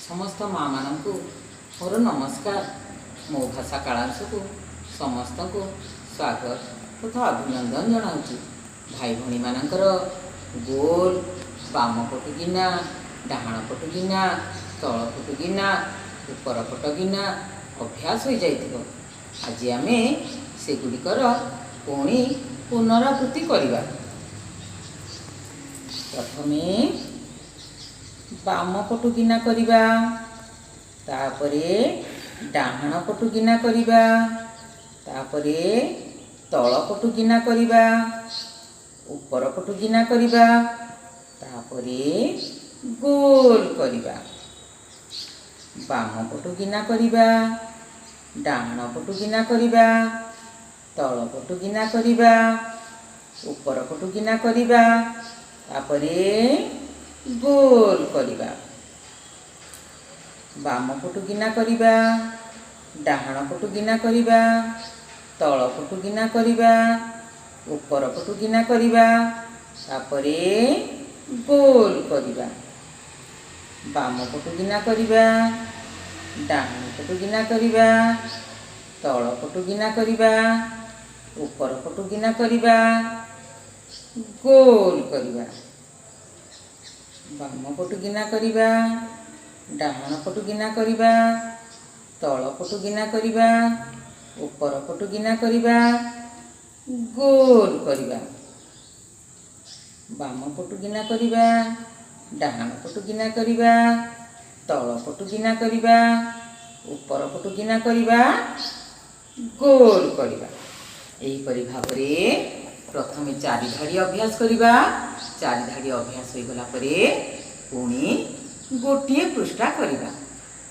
समस्त माँ मानू मोर नमस्कार। मो भाषा कालांश को समस्त को स्वागत तथा अभिनंदन जनाऊँ। भाई भणी मानकर गोल बाम पटुकिना डाहाण पटुकिना तल पटुकिना ऊपर पटकिना अभ्यास हो जाइथिबो। आज आमे सेगुड़िकर पुणी पुनरावृत्ति करिबा। प्रथमे बाम पटुकिना करिबा, तापरे डाहाण पटुकिना करिबा, तापरे तल पटुकिना करिबा, ऊपर पटुकिना करिबा, तापरे गोल करिबा। बाम पटुकिना करिबा, डाहाण पटुकिना करिबा, तल पटुकिना करिबा, ऊपर पटुकिना करिबा, तापरे गोल करिबा। बाम पटुकिना करिबा, डाहाण पटुकिना करिबा, तल पटुकिना करिबा, ऊपर पटुकिना करिबा, तापरे गोल करिबा। बाम पटुकिना करिबा, डाहाण पटुकिना करिबा, तल पटुकिना करिबा, ऊपर पटुकिना करिबा, गोल करिबा। बाम पटुकिना करिबा, डाहाण पटुकिना करिबा, तल पटुकिना करिबा, ऊपर पटुकिना करिबा, गोल करिबा। बाम पटुकिना करिबा, डाहाण पटुकिना करिबा, तल पटुकिना करिबा, ऊपर पटुकिना करिबा, गोल करिबा। एहीपरि भावरे प्रथमे 4 धाड़ी अभ्यास करिबा। 4 धाड़ी अभ्यास हो गला परे पुणी गोटे पृष्ठा करिबा।